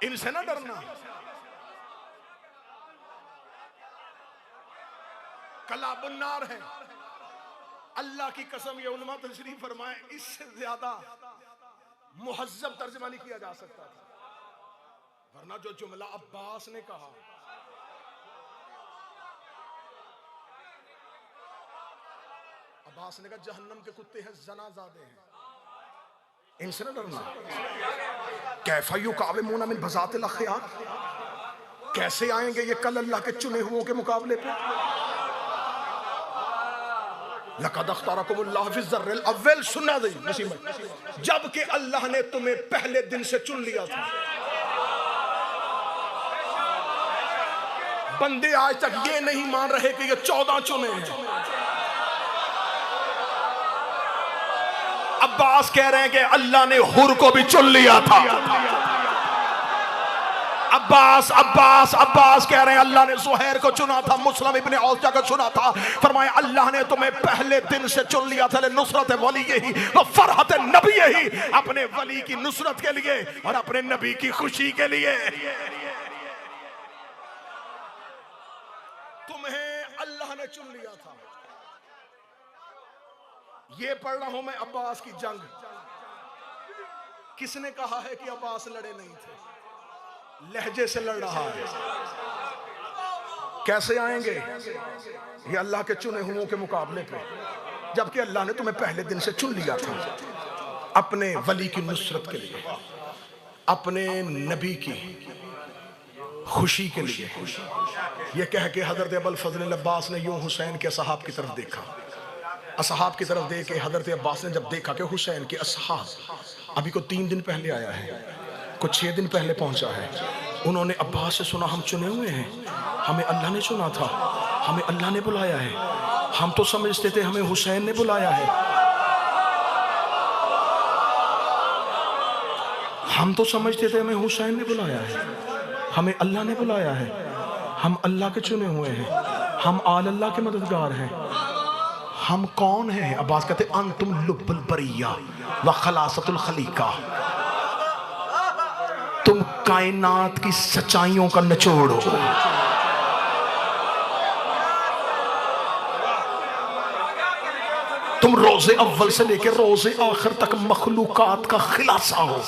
इनसे ना डरना। कलाबुन्नार है। अल्लाह की कसम, ये उलमा तशरीफ फरमाए, इससे ज्यादा मुहज्जब तर्जुमा नहीं किया जा सकता था। वरना जो जुमला अब्बास ने कहा, अब्बास ने कहा जहन्नम के कुत्ते हैं, ज़नाज़ादे हैं, इनसे न डरना। कैफा युकाविमूना मिन बज़ातिल अख़यार, कैसे आएंगे ये कल अल्लाह के चुने हुओं के मुकाबले पे। लक़द अख़्तारकुमुल्लाहु फ़ी ज़र्रिल अव्वल, सुना दी नसीब में, जबकि अल्लाह ने तुम्हें पहले दिन से चुन लिया था। बंदे आज तक ये नहीं मान रहे कि ये 14 चुने हैं। अब्बास कह रहे हैं कि अल्लाह ने हुर को भी चुन लिया था। अब्बास अब्बास अब्बास कह रहे हैं अल्लाह ने ज़ुहैर को चुना था, मुस्लिम इब्ने औसा को चुना था। फरमाया अल्लाह ने तुम्हें पहले दिन से चुन लिया था, नुसरत वली ही व फरहत नबी ही, अपने वली की नुसरत के लिए और अपने नबी की खुशी के लिए। तुम्हें अल्लाह ने चुन लिया था। ये पढ़ रहा हूं मैं अब्बास की जंग। किसने कहा है कि अब्बास लड़े नहीं थे? लहजे से लड़ रहा है। कैसे आएंगे ये अल्लाह के चुने हुओं के मुकाबले पे, जबकि अल्लाह ने तुम्हें पहले दिन से चुन लिया था अपने वली की नुसरत के लिए, अपने नबी की खुशी के लिए। ये कह के हजरत अबुल फजल अब्बास ने यूं हुसैन के असहाब की तरफ देखा। असहाब की तरफ देख के हजरत अब्बास ने जब देखा कि हुसैन के असहाब अभी को 3 दिन पहले आया है, कुछ 6 दिन पहले पहुंचा है, उन्होंने अब्बास से सुना हम चुने हुए हैं, हमें अल्लाह ने चुना था, हमें अल्लाह ने बुलाया है। हम तो समझते थे हमें हुसैन ने बुलाया है, हम तो समझते थे हमें हुसैन ने बुलाया है, हमें अल्लाह ने बुलाया है। हम अल्लाह के चुने हुए हैं, हम आल अल्लाह के मददगार हैं। हम कौन हैं? अब्बास कहते अंतुम लुब्बुल बरिया व खलासतुल खलीका, तुम कायनात की सच्चाइयों का निचोड़ हो। तुम रोजे अव्वल से लेकर रोजे आखिर तक मखलूकात का खिलासा हो।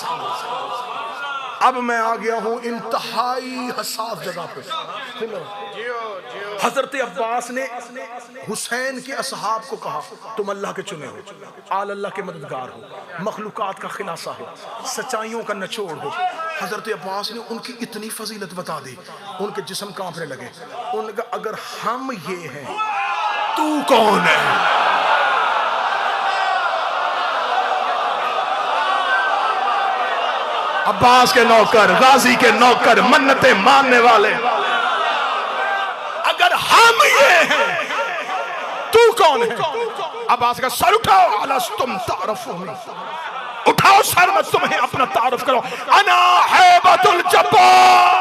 अब मैं आ गया हूं इंतहाई हसास जगह पे। हजरत अब्बास ने हुसैन के असहाब को कहा तुम अल्लाह के चुने हो, आल अल्लाह के मददगार हो, मखलूकात का खिलासा हो, सच्चाइयों का निचोड़ हो। हजरत अब्बास ने उनकी इतनी फजीलत बता दी, उनके जिस्म कांपने लगे। उनका अगर हम ये हैं, तू कौन है? अब्बास के नौकर, गाजी के नौकर, मन्नतें मानने वाले, अगर हम ये हैं, तू कौन है? अब्बास का सर उठाओ, अलस्तुम तारफूनी, उठाओ सर, मैं तुम्हें अपना तारुफ करो। अना हैबतुल जब्बार,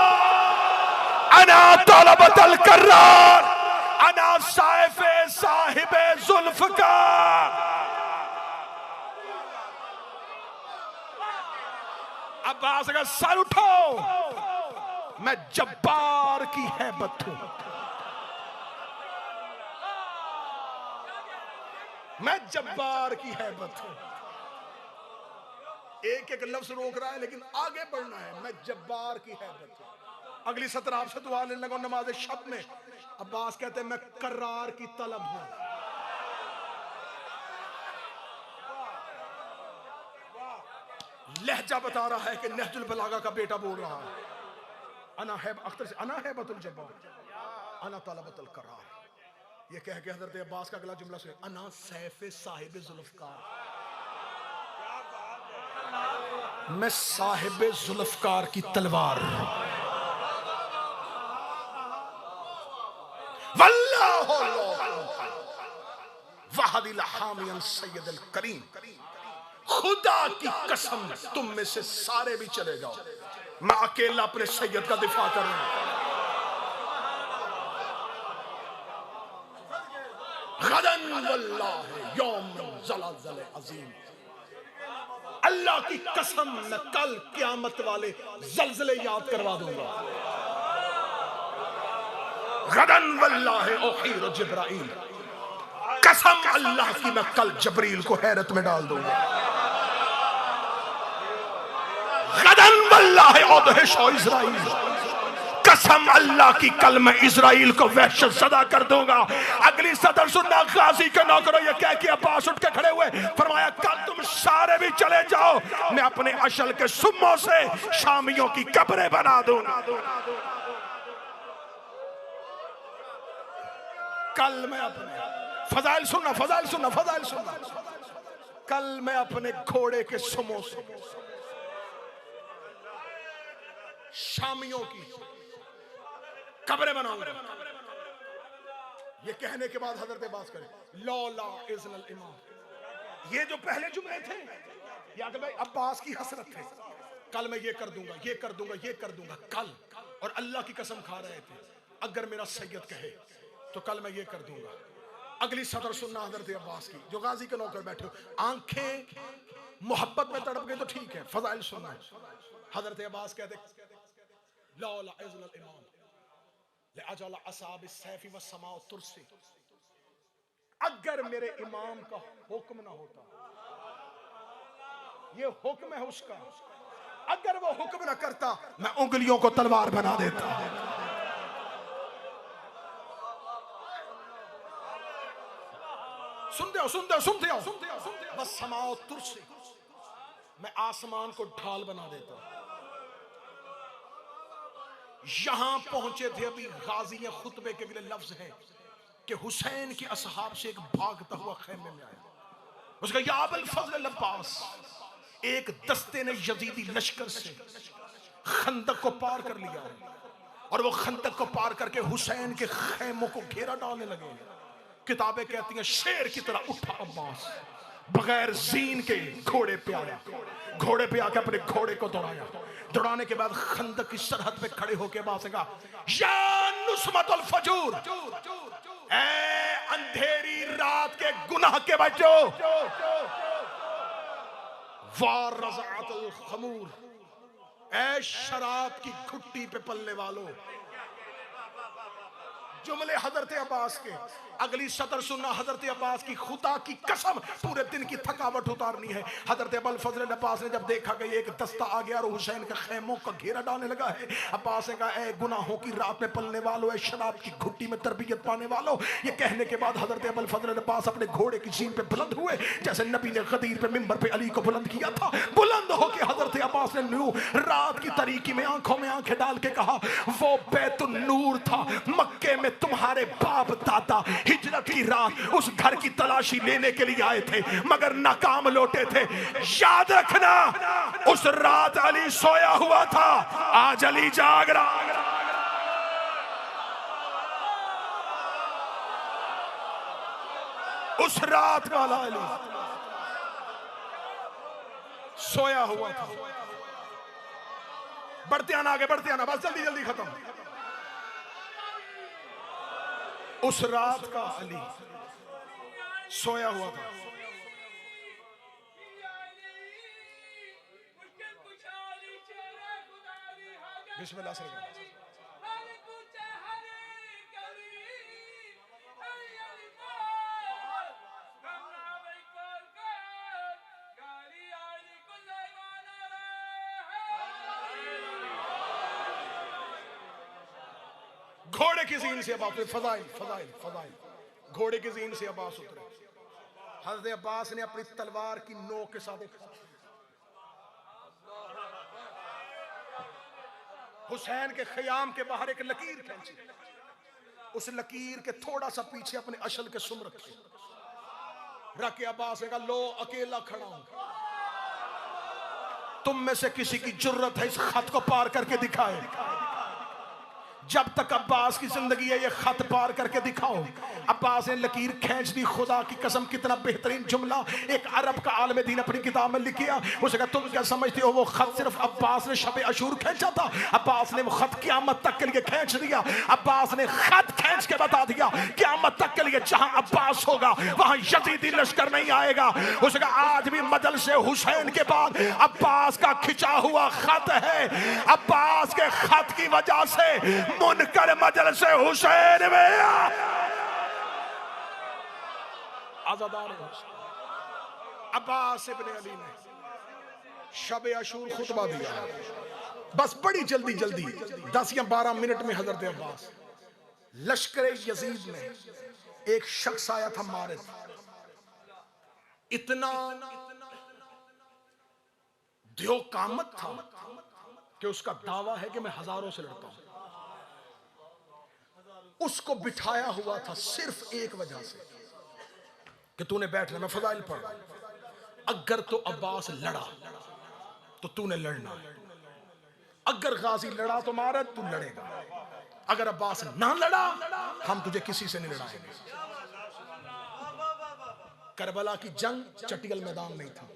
अना तलबतुल कर्रार, अना साइफे साहिबे जुल्फकार। अब्बास का सर उठाओ, मैं जब्बार की हैबत हूं, मैं जब्बार की हैबत हूं। एक एक लफ्ज रोक रहा है लेकिन आगे बढ़ना है। मैं जब्बार की हैबत हूं। अगली सत्र आपसे दुआ लेने लगा नमाज शब में। अब्बास कहते हैं मैं करार की तलब हूं। लहजा बता रहा है कि नहजुल बलागा का बेटा बोल रहा है। अना है अख्तर से, अना हैबतुल जब्बार, अना तलबतुल करार। ये कह के हजरत अब्बास का अगला जुमला सुने, अना सैफे साहिब जुल्फकार, मैं साहिब जुल्फकार की तलवार। वल्लाहु वहदिल हामियन सैयदुल करीम, खुदा की कसम तुम में से सारे भी चले जाओ, मैं अकेला अपने सैयद का दिफा करूंगा। गदन वल्लाह यौम ज़लाज़ल अज़ीम, अल्लाह की कसम मैं कल क़यामत वाले ज़लज़ले याद करवा दूंगा। गदन वल्लाहि उहीर जिब्राइल, कसम अल्लाह की मैं कल जबरील को हैरत में डाल दूंगा। गदन वल्लाहि उदहिश इज़राइल, कसम अल्लाह की कल मैं इज़राइल को वहशत ज़दा कर दूंगा। अगली सदर सुनना, गाजी के नौकरों ये कह के अब्बास उठ के खड़े हुए, फरमाया कल तुम सारे भी चले जाओ, मैं अपने अशल के सुम्मों से शामियों की कब्रें बना दूंगा। कल मैं अपने फजाइल सुनना, फजाइल सुनना, फजाइल सुनना, कल मैं अपने घोड़े के सुमों से शामियों की कब्रें बनाऊंगा। ये कहने के बाद हजरत अब्बास करे लौला इज़्नल इमाम, ये जो पहले जुमले थे या कि भाई अब्बास की हसरत थे, कल मैं ये कर दूंगा, ये कर दूंगा, ये कर दूंगा कल, और अल्लाह की कसम खा रहे थे अगर मेरा सैयद कहे तो कल मैं ये कर दूंगा। अगली सदर सुनना हजरत अब्बास की, जो गाजी के नौकर बैठे हो, आंखें मोहब्बत में तड़प गई तो ठीक है, फजाइल सुनना है। हजरत अब्बास कहते लौला इज़्नल इमाम लअजल असाब सैफी व समाउ तुरसी, अगर मेरे इमाम का हुक्म ना होता, ये हुक्म है उसका, अगर वो हुक्म ना करता मैं उंगलियों को तलवार बना देता। सुनते हो, सुनते हो, सुनते हो, बस समाओ तुरसी, मैं आसमान को ढाल बना देता। यहां पहुंचे थे अभी गाजी, खुतबे के लिए लफ्ज है कि हुसैन के असहाब से एक भागता हुआ खैमे में आया, उसका या अबुल फज़ल अब्बास, एक दस्ते ने यजीदी लश्कर से खंदक को पार कर लिया है और वो खंदक को पार करके हुसैन के खैमों को घेरा डालने लगे। किताबें कहती हैं शेर की तरह उठा अब्बास, बगैर जीन के घोड़े पे आया, घोड़े पे आके अपने घोड़े को दौड़ाया, दौड़ाने के बाद खंदक की सरहद पे खड़े होके अब्बास ने कहा या नुस्मतुल फजूर, ऐ अंधेरी रात के गुनाह के बच्चों, वार रज़ाअतुल खमूर, ऐ शराब की घुट्टी पे पलने वालों। जुमले हजरत अब्बास के। अगली सतर सुनना, हजरत अब्बास की खुदा की कसम पूरे दिन की थकावट उतारनी है। हजरत अबुल फजल अब्बास ने जब देखा कि एक दस्ता आ गया और हुसैन के खैमों का घेरा डालने लगा है, अब्बास ने कहा ए गुनाहों की रात में पलने वालों, ए शराब की घुट्टी में तरबियत पाने वालों। ये कहने के बाद हजरत अबुल फजल अब्बास अपने घोड़े की सीन पे बुलंद हुए, जैसे नबी ने गदीर पे मिंबर पे अली को बुलंद किया था। बुलंद होकर हजरत अब्बास ने रात की तारीकी में आंखों में आंखें डाल के कहा वो बैतुन नूर था, मक्के में तुम्हारे बाप दादा हिजरत की रात उस घर की तलाशी लेने के लिए आए थे मगर नाकाम लौटे थे। याद रखना उस रात अली सोया हुआ था, आज अली जाग रहा। उस रात वाला अली सोया हुआ था। बढ़ते आना, आगे बढ़ते आना, बस जल्दी जल्दी खत्म। उस रात का अली सोया हुआ था। बिस्मिल्लाह से घोड़े की जीन से अब्बास, फजाइल फजाइल फजाइल, घोड़े की जीन से अब्बास उतरे। हज़रत अब्बास ने अपनी तलवार की नोक के साथ हुसैन के ख़याम के बाहर एक लकीर खींची, उस लकीर के थोड़ा सा पीछे अपने अशल के सुम रखे, रख के अब्बास ने कहा लो अकेला खड़ा हूं, तुम में से किसी की जुर्रत है इस खत को पार करके दिखाए। जब तक अब्बास की जिंदगी है ये खत पार करके दिखाओ। अब्बास ने लकीर खींच दी, खुदा की कसम कितना बेहतरीन जुमला एक अरब का आलम दीन अपनी किताब में लिख किया। उसने कहा तुम क्या समझते हो वो खत सिर्फ अब्बास ने शब अशूर खींचा था? अब्बास ने वो खत क़यामत तक के लिए खींच दिया। अब्बास ने खत खींच के बता दिया क़यामत तक के लिए जहां अब्बास होगा वहां यजीदी लश्कर नहीं आएगा। उसने कहा आज भी मजलिस हुसैन के बाद अब्बास का खिंचा हुआ खत है। अब्बास के खत की वजह से मुनकर मजलिस हुसैन में आज़ादार अब्बास इब्ने अली ने शब अशूर खुतबा दिया। बस बड़ी जल्दी जल्दी 10 या 12 मिनट में हजरत अब्बास लश्कर यजीद में एक शख्स आया था मारिद, इतना ध्योकामत था कि उसका दावा है कि मैं हजारों से लड़ता हूं। उसको बिठाया हुआ था सिर्फ एक वजह से कि तूने बैठना, मैं फजाइल पढ़ रहा हूं। अगर तो अब्बास लड़ा तो तूने लड़ना है, अगर गाजी लड़ा तो मारा तू लड़ेगा, अगर अब्बास ना लड़ा हम तुझे किसी से नहीं लड़ाएंगे। करबला की जंग चटियल मैदान नहीं था,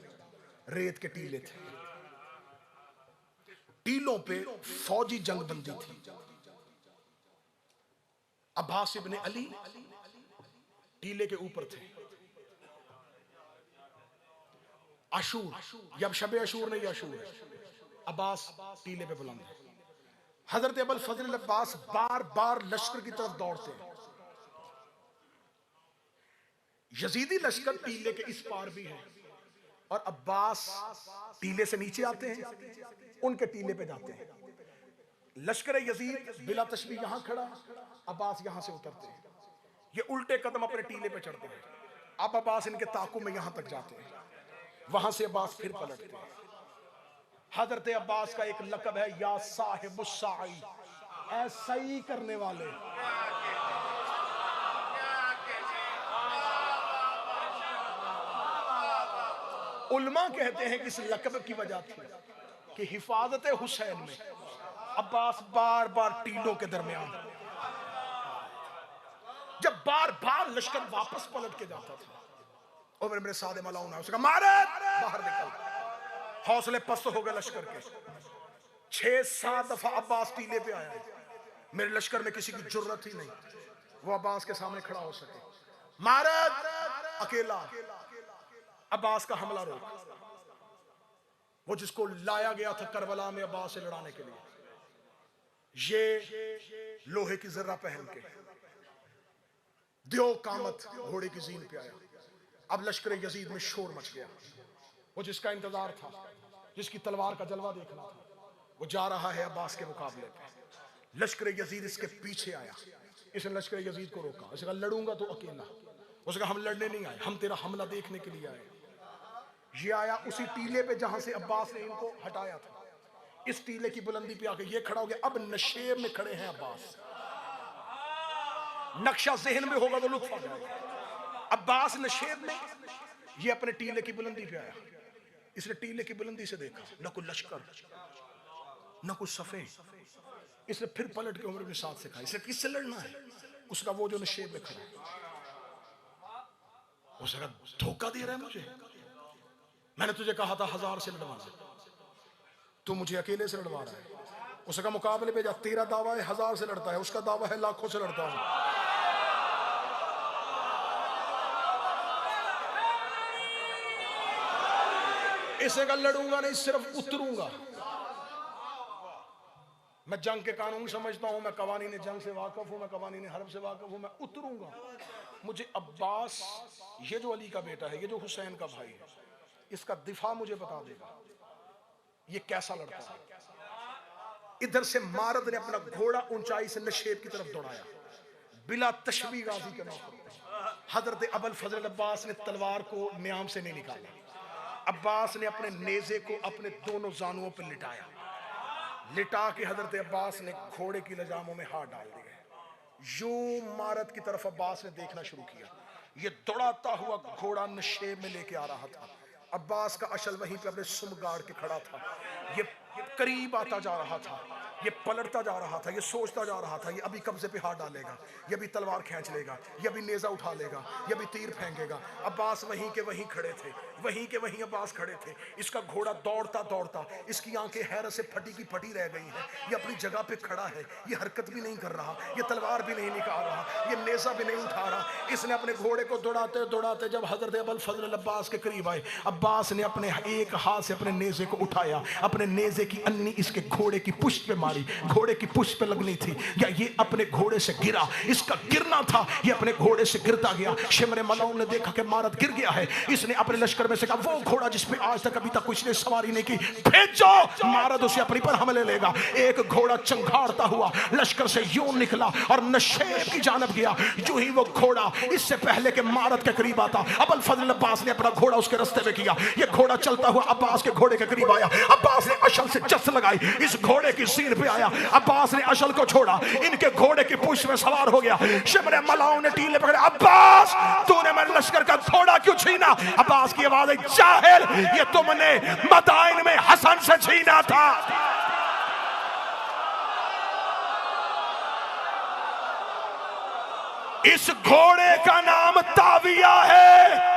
रेत के टीले थे, टीलों पे फौजी जंग बंदी थी। अब्बास इब्ने अली टीले के ऊपर थे। अशूर, जब शबे अशूर नहीं अशूर है, अब्बास टीले पे बुलंद है। हजरत अबुल फजल अब्बास बार बार लश्कर की तरफ दौड़ते हैं। यजीदी लश्कर टीले के इस पार भी है और अब्बास टीले से नीचे आते हैं, उनके टीले पे जाते हैं। लश्कर यजीद बिला तशबीह यहां खड़ा, अब्बास यहां से उतरते हैं, ये उल्टे कदम अपने टीले पे चढ़ते हैं। अब अब्बास इनके ताकुब में यहां तक जाते हैं, वहां से अब्बास फिर पलटते हैं। हजरत अब्बास का एक लक़ब है या साहिबुस्साई, ऐ सही करने वाले। उलमा कहते हैं कि इस लक़ब की वजह थी कि हिफाजत हुसैन में अब्बास बार बार टीलों के दरमियान, जब बार बार लश्कर वापस पलट के जाता था, और मेरे सादे मलाउन है, उसका मारे बाहर निकल, हौसले पस्त हो गए लश्कर के। 6-7 दफा अब्बास टीले पे आया है, मेरे लश्कर में किसी की जुर्रत ही नहीं वो अब्बास के सामने खड़ा हो सके। मारे अकेला अब्बास का हमला रोक, वो जिसको लाया गया था करबला में अब्बास से लड़ाने के लिए, ये लोहे की जर्रा पहन के दियो कामत घोड़े की जीन पे आया। अब लश्कर यजीद में शोर मच गया। वो जिसका इंतजार था, जिसकी तलवार का जलवा देखना था, वो जा रहा है अब्बास के मुकाबले पे। लश्कर यजीद इसके पीछे आया, इसने लश्कर यजीद को रोका। उसने कहा लड़ूंगा तो अकेला। उसने कहा हम लड़ने नहीं आए, हम तेरा हमला देखने के लिए आए। ये आया उसी टीले पे जहां से अब्बास ने इनको हटाया था, इस टीले की बुलंदी पे आके ये खड़ा हो गया। अब नशेब में खड़े हैं अब्बास, नक्शा जहन में होगा तो लुत्फ आ जाएगा। अब्बास नशेब में, ये अपने टीले की बुलंदी पे आया। इसने टीले की बुलंदी से देखा न कोई लश्कर न कोई सफे। इसने फिर पलट के उम्र के साथ से कहा इसे किससे लड़ना है? उसका वो जो नशेब में खड़ा, उसने कहा धोखा दे रहा है मुझे, मैंने तुझे कहा था 1000 से लड़वाना, तू मुझे अकेले से लड़वा रहा है। उसने कहा मुकाबले पे जा, तेरा दावा है 1000 से लड़ता है, उसका दावा है लाखों से लड़ता हूं। इसे का लड़ूंगा नहीं, सिर्फ उतरूंगा। मैं जंग के कानून समझता हूं, मैं कवानीन जंग से वाकिफ हूं, मैं कवानीन हर्ब से वाकिफ हूं। मैं उतरूंगा। मुझे अब्बास, ये जो अली का बेटा है, ये जो हुसैन का भाई है, इसका दिफा मुझे बता देगा ये कैसा लड़ता है। इधर से मारद ने अपना घोड़ा ऊंचाई से नशेब की तरफ दौड़ाया, बिला तशबी गाजी के मौके पर। हजरत अबुल फजल अब्बास ने तलवार को न्याम से नहीं निकाला। अब्बास ने अपने नेज़े को अपने दोनों जानुओं पर लिटाया, लिटा के हजरत अब्बास ने घोड़े की लजामों में हाथ डाल दिए। यूं मारद की तरफ अब्बास ने देखना शुरू किया। ये दौड़ाता हुआ घोड़ा नशेब में लेके आ रहा था। अब्बास का अशल वहीं पे अपने सुम गाड़ के खड़ा था। ये करीब आता जा रहा था। ये पलटता जा रहा था, ये सोचता जा रहा था, ये अभी कब्जे पे हाथ डालेगा, ये भी तलवार खींच लेगा, ये भी नेजा उठा लेगा, ये भी तीर फेंकेगा। अब्बास वहीं के वहीं खड़े थे, वहीं के वहीं अब्बास खड़े थे। इसका घोड़ा दौड़ता दौड़ता, इसकी आंखें हैरत से फटी की फटी रह गई हैं। ये अपनी जगह पे खड़ा है, ये हरकत भी नहीं कर रहा, ये तलवार भी नहीं निकाल रहा, ये नेजा भी नहीं उठा रहा। इसने अपने घोड़े को दौड़ाते दौड़ाते जब हजरत अबुल फजल अब्बास के करीब आए, अब्बास ने अपने एक हाथ से अपने नेजे को उठाया, अपने नेजे की अन्नी इसके घोड़े की पुश्त पे मारी, घोड़े की पुश्त पे लगनी थी, या ये अपने घोड़े से गिरा, इसका गिरना था, ये अपने घोड़े से गिरता गया। शिमर मलाउन ने देखा कि मारद गिर गया है, इसने अपने लश्कर में से कहा, वो घोड़ा जिस पे आज तक अभी तक कुछ ने सवारी नहीं की, भेजो, मारद उसे अपनी पर हमले लेगा। एक घोड़ा चंगाड़ता हुआ लश्कर से यूं निकला और नशेब की जानब गया। जो ही वो घोड़ा इससे पहले के मारद के करीब आता, अबुल फजल अब्बास ने अपना घोड़ा उसके रास्ते में किया। ये घोड़ा चलता हुआ अब्बास के घोड़े के करीब आया, अब्बास ने अशल से जस लगाई, इस घोड़े की सीन पे आया, अब्बास ने अशल को छोड़ा, इनके घोड़े की पूंछ में सवार हो गया। शिमर मलाउन ने टीले पकड़े, अब्बास तूने मेरे लश्कर का घोड़ा क्यों छीना? अब्बास की आवाज है, जाहिल, ये तुमने मदाइन में हसन से छीना था। इस घोड़े का नाम ताविया है,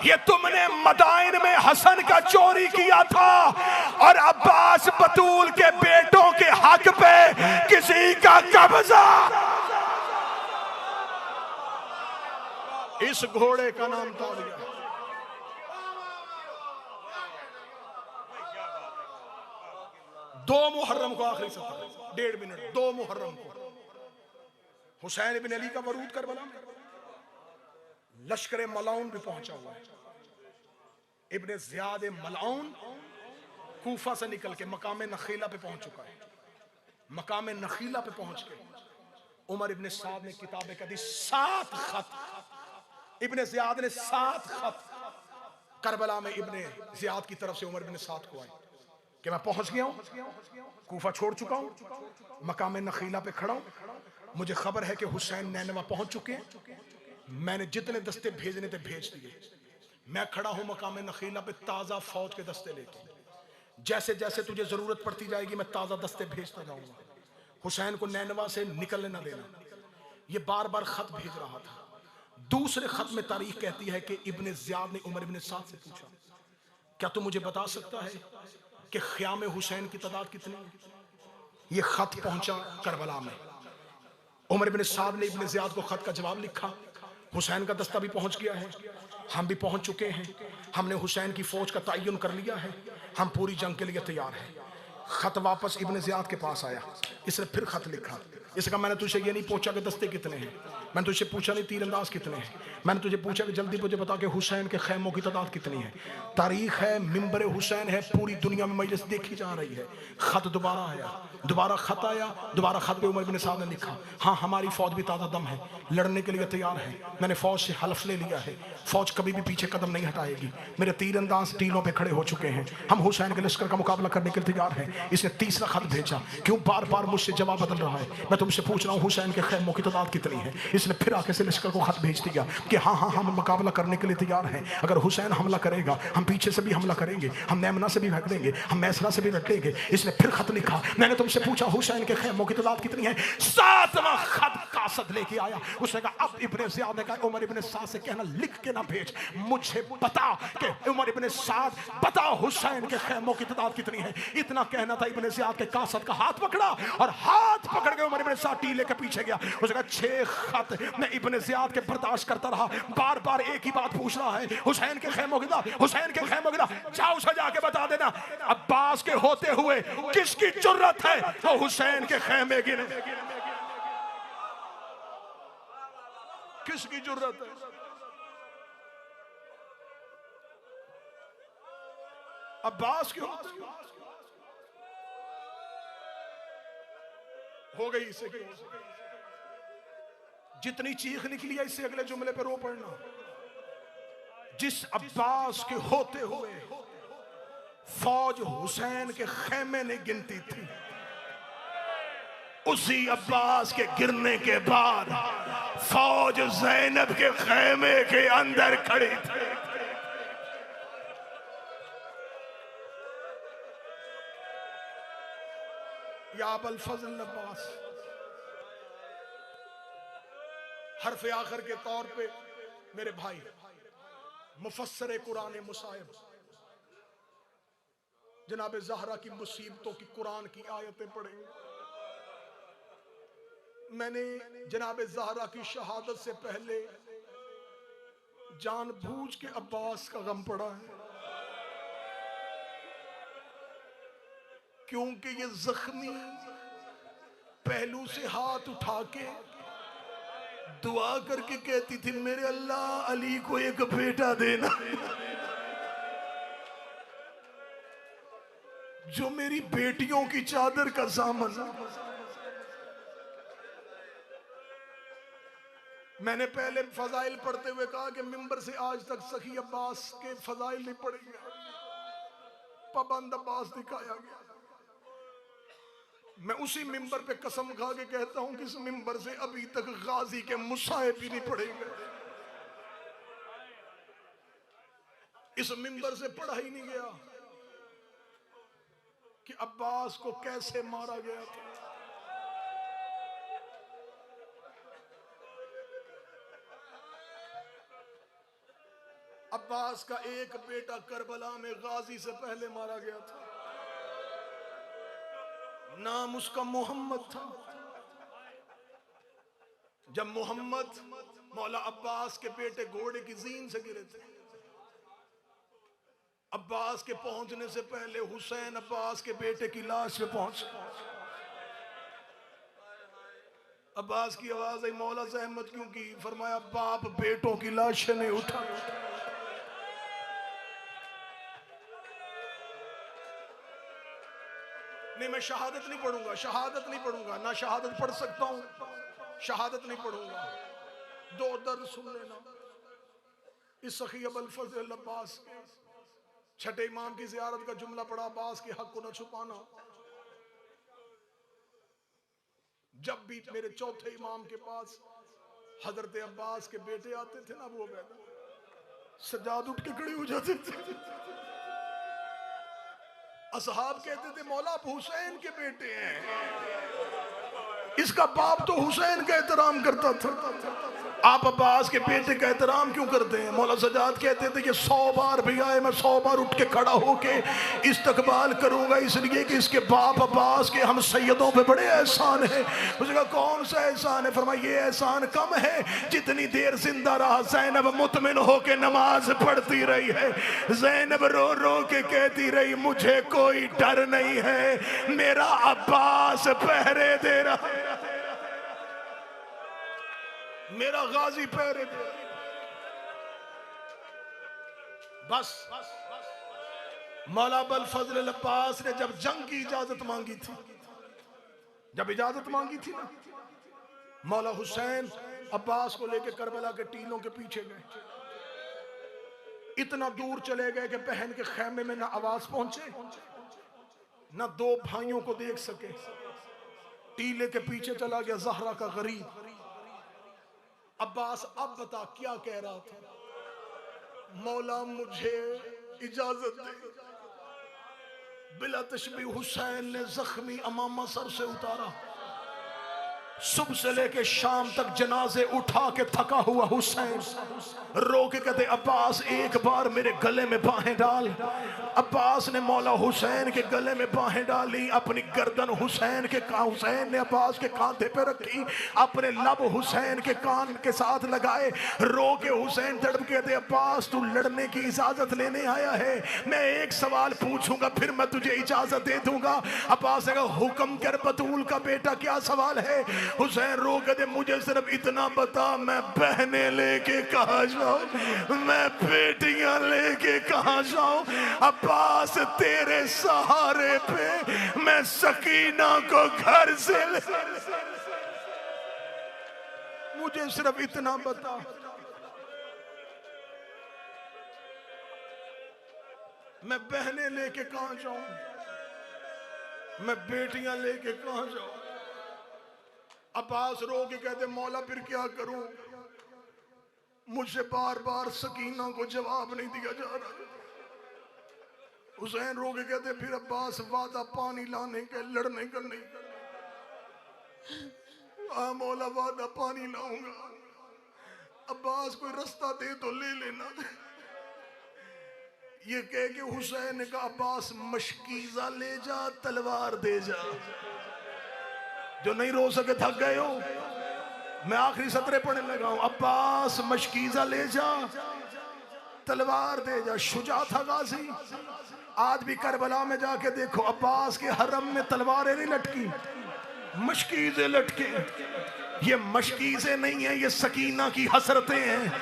ये तुमने मदाइन में हसन का चोरी किया था और अब्बास बतूल के बेटों के हक पे किसी का कब्जा। इस घोड़े का नाम ताविया। दो मुहर्रम को, आखिरी सफर 1.5 मिनट, 2 मुहर्रम को हुसैन इब्न अली का वरूद करबला में, लश्कर मलाउन भी पहुंचा हुआ है। इब्ने ज़ियाद मलाउन कूफा से निकल के मकाम नखीला पे पहुंच चुका है। मकाम नखीला पे पहुंच के उमर इब्ने साद ने किताब कदी 7 खत, इब्ने ज़ियाद ने 7 खत करबला में इब्ने ज़ियाद की तरफ से उमर इब्ने साद को आए कि मैं पहुंच गया हूं, कूफा छोड़ चुका हूं, मकाम नखीला पे खड़ा हूं, मुझे खबर है कि हुसैन नैनवा पहुंच चुके हैं, मैंने जितने दस्ते भेजने थे भेज दिए, मैं खड़ा हूं मकाम नखीला पे ताजा फौज के दस्ते लेके, जैसे जैसे तुझे जरूरत पड़ती जाएगी मैं ताजा दस्ते भेजता जाऊंगा। हुसैन को नैनवा से निकलने ना देना। ये बार बार खत भेज रहा था। दूसरे खत में तारीख कहती है कि इब्ने ज़ियाद ने उमर इब्ने साद से पूछा, क्या तू मुझे बता सकता है कि ख़याम हुसैन की तादाद कितनी है? ये खत पहुंचा करबला में। उमर इब्ने साद ने इब्ने ज़ियाद को खत का जवाब लिखा, हुसैन का दस्ता भी पहुंच गया है, हम भी पहुंच चुके हैं, हमने हुसैन की फौज का तयन कर लिया है, हम पूरी जंग के लिए तैयार हैं। खत वापस इब्ने ज़ियाद के पास आया, इसने फिर खत लिखा, इसने कहा मैंने तुझे ये नहीं पूछा कि दस्ते कितने हैं, मैंने तुझे पूछा नहीं तीरंदाज कितने हैं, मैंने तुझे पूछा कि जल्दी मुझे बता के हुसैन के खैमों की तादाद कितनी है। तारीख है, मिंबर हुसैन है, पूरी दुनिया में मजलिस देखी जा रही है। खत दोबारा आया, दोबारा खत आया, दोबारा खत पे उमर इब्ने साद ने लिखा, हाँ हमारी फौज भी ताज़ा दम है, लड़ने के लिए तैयार है, मैंने फौज से हल्फ ले लिया है, फौज कभी भी पीछे कदम नहीं हटाएगी, मेरे तीरंदाज टीलों पे खड़े हो चुके हैं, हम हुसैन के लश्कर का मुकाबला करने के लिए तैयार हैं। इसने तीसरा खत भेजा, क्यों बार बार मुझसे जवाब बदल रहा है, मैं तुमसे पूछ रहा हूँ हुसैन के खैमों की तादाद कितनी है। इसने फिर आके से लश्कर को खत भेज दिया कि हाँ हाँ हम मुकाबला करने के लिए तैयार हैं, अगर हुसैन हमला करेगा हम पीछे से भी हमला करेंगे, हम नैमना से भी भाग देंगे, हम मैसरा से भी रटेंगे। इसने फिर खत लिखा, मैंने तुमसे पूछा हुसैन के खैमों की तादाद कितनी है। 7वां खत कासद लेके आया, उसने कहा अब इब्ने ज़ियाद ने कहा उमर इब्ने साद से कहना लिख के ना भेज, मुझे बता कि उमर इब्ने साद बता हुसैन के खैमों की तादाद कितनी है। इतना कहना था, इब्ने ज़ियाद के कासद का हाथ पकड़ा और हाथ पकड़ के उमर इब्ने साद टीले के पीछे गया। उसने कहा 6 खत मैं इब्ने ज़ियाद के बर्दाश्त करता रहा, बार बार एक ही बात पूछ रहा है, हुसैन के खैमों की तादाद, हुसैन के खैमों की तादाद, जाओ उसे जाके बता देना। अब्बास के होते हुए किसकी जुर्रत है वो हुसैन के खैमे गिने, किसकी जुर्रत है? अब्बास क्यों हो गई इससे, जितनी चीख निकली है इससे अगले जुमले पे रो पड़ना। जिस अब्बास के होते हुए फौज हुसैन के खैमे ने गिनती थी, उसी अब्बास के गिरने के बाद फौज ज़ैनब के खैमे के अंदर खड़ी थी। या अबुल फजल अब्बास, हरफ आखिर के तौर पे मेरे भाई मुफस्सर कुरान मुसाहिब जनाब ज़हरा की मुसीबतों की कुरान की आयतें पढ़ेंगे। मैंने जनाब ज़हरा की शहादत से पहले जानबूझ के अब्बास का गम पड़ा है, क्योंकि ये जख्मी पहलू से हाथ उठा के दुआ करके कहती थी मेरे अल्लाह अली को एक बेटा देना जो मेरी बेटियों की चादर का सामन। मैंने पहले फजाइल पढ़ते हुए कहा कि मिंबर से आज तक सखी अब्बास के फजाइल नहीं पढ़े गए, पाबंद अब्बास दिखाया गया। मैं उसी मिंबर पे कसम खा के कहता हूं कि इस मिंबर से अभी तक गाजी के मुसाहिब भी नहीं पढ़े गए, इस मिंबर से पढ़ा ही नहीं गया कि अब्बास को कैसे मारा गया था। अब्बास का एक बेटा करबला में गाजी से पहले मारा गया था, नाम उसका मोहम्मद था। जब मोहम्मद मौला अब्बास के बेटे घोड़े की जीन से गिरे थे, अब्बास के पहुंचने से पहले हुसैन अब्बास के बेटे की लाश पे पहुंचे। अब्बास की आवाज आई मौला ज़हमत क्यों की? फरमाया बाप बेटों की लाशें नहीं उठा। नहीं मैं शहादत नहीं पढ़ूंगा, शहादत नहीं पढ़ूंगा, ना शहादत पढ़ सकता हूं, शहादत नहीं पढ़ूंगा। दो दर्द सुन लेना। इस सखी अबुल फजल अब्बास छठे इमाम की ज़ियारत का जुमला पढ़ा, अब्बास के हक को न छुपाना। जब भी मेरे चौथे इमाम के पास हजरत अब्बास के बेटे आते थे ना, वो बेटा सजाद उठ के खड़े हो जाते थे। असहाब कहते थे मौला आप हुसैन के बेटे हैं, इसका बाप तो हुसैन का एहतराम करता था, आप अब्बास के बेटे का एहतराम क्यों करते हैं? मौला सजाद कहते थे कि 100 बार भी आए मैं 100 बार उठ के खड़ा होके इस्तकबाल करूंगा, इसलिए कि इसके बाप अब्बास के हम सैयदों पे बड़े एहसान है। उसने कहा कौन सा एहसान है? फरमाया ये एहसान कम है जितनी देर जिंदा रहा ज़ैनब मुतमिन होके नमाज पढ़ती रही है, ज़ैनब रो रो के कहती रही मुझे कोई डर नहीं है, मेरा अब्बास पहरे दे रहा है, मेरा गाजी पहरे दे। बस मौला अबुल फजल अब्बास ने जब जंग की इजाजत मांगी थी, जब इजाजत मांगी थी ना, मौला हुसैन अब्बास को लेकर करबला के टीलों के पीछे गए। इतना दूर चले गए कि बहन के खैमे में ना आवाज पहुंचे, ना दो भाइयों को देख सके। टीले के पीछे चला गया ज़हरा का गरीब। अब्बास अब बता क्या कह रहा था? मौला मुझे इजाजत दे। बिला तशबीह हुसैन ने जख्मी अमामा सर से उतारा, सुबह से लेके शाम तक जनाजे उठा के थका हुआ हुसैन रो के कहते अब्बास एक बार मेरे गले में बाहें डाल। अब्बास ने मौला हुसैन के गले में बाहें डाली, अपनी गर्दन हुसैन ने अब्बास के कांधे पे रखी, अपने लब हुसैन के कान के साथ लगाए। रो के हुसैन तड़प के कहते अब्बास तू लड़ने की इजाजत लेने आया है, मैं एक सवाल पूछूंगा फिर मैं तुझे इजाजत दे दूंगा। अब्बास ने कहा हुक्म कर बतूल का बेटा क्या सवाल है? हुसैन रो के दे मुझे सिर्फ इतना बता, मैं बहने लेके कहाँ जाऊं, मैं बेटियां लेके कहाँ जाऊं? अब्बास तेरे सहारे पे मैं सकीना को घर से ले, मुझे सिर्फ इतना बता। मैं बहने लेके कहाँ जाऊं, मैं बेटियां लेके कहाँ जाऊं? अब्बास रो के कहते मौला फिर क्या करूं, मुझसे बार बार सकीना को जवाब नहीं दिया जा रहा। हुसैन रो के कहते फिर अब्बास वादा पानी लाने के लड़ने का नहीं। आ मौला वादा पानी लाऊंगा, अब्बास कोई रास्ता दे तो ले लेना। ये कह के हुसैन ने कहा अब्बास मशकीजा ले जा, तलवार दे जा। जो नहीं रो सके थक गए हो, मैं आखिरी सतरे पढ़ने लगा हूं। अब्बास मशकीजा ले जा, तलवार दे जा। शुजा था गाजी। आज भी करबला में जाके देखो, अब्बास के हरम में तलवारें नहीं लटकी, मशकीज़े लटके। ये मशकीज़े नहीं है, ये सकीना की हसरतें हैं,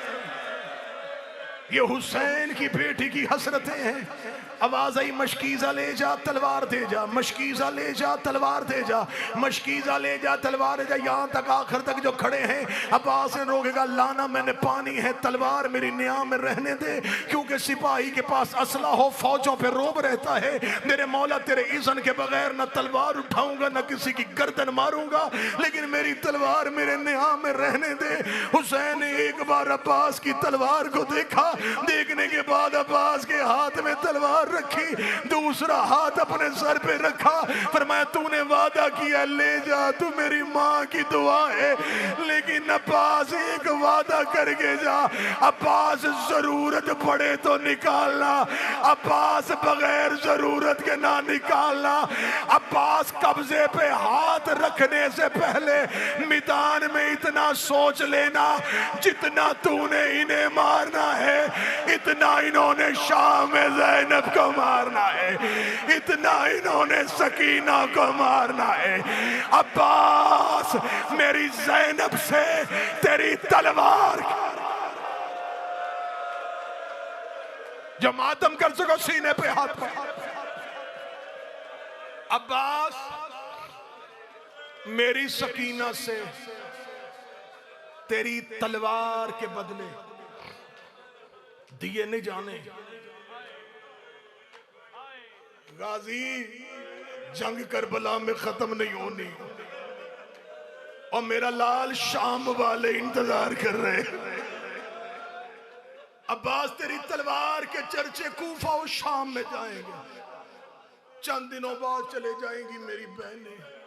ये हुसैन की बेटी की हसरतें हैं। आवाज आई मशकीज़ा ले जा, तलवार दे जा, मशकीज़ा ले जा, तलवार दे जा, मशकीज़ा ले जा, तलवार दे जा। यहाँ तक आखिर तक जो खड़े हैं, अब्बास ने रोकेगा लाना मैंने पानी है, तलवार मेरी निया में रहने दे, क्योंकि सिपाही के पास असला हो, फौजों पे रोब रहता है। मेरे मौला तेरे इज़्न के बगैर न तलवार उठाऊंगा, न किसी की गर्दन मारूंगा, लेकिन मेरी तलवार मेरे निया में रहने दे। हुसैन ने एक बार अब्बास की तलवार को देखा, देखने के बाद अब्बास के हाथ में तलवार रखी, दूसरा हाथ अपने सर पे रखा, फरमाया तूने वादा किया ले जा, तू मेरी माँ की दुआ है, लेकिन अब्बास एक वादा करके जा, अब्बास जरूरत पड़े तो निकालना, अब्बास बगैर जरूरत के ना निकालना। अब्बास कब्जे पे हाथ रखने से पहले मैदान में इतना सोच लेना, जितना तूने इन्हें मारना है इतना इन्होंने शाम में ज़ैनब को मारना है, इतना इन्होंने सकीना को मारना है। अब्बास मेरी ज़ैनब से तेरी तलवार जो मातम कर सको सीने पे हाथ पे। अब्बास मेरी सकीना से तेरी तलवार के बदले दिए नहीं जाने। गाजी जंग करबला में खत्म नहीं होनी, और मेरा लाल शाम वाले इंतजार कर रहे हैं। अब्बास तेरी तलवार के चर्चे कूफा और शाम में जाएंगे, चंद दिनों बाद चले जाएंगी मेरी बहनें।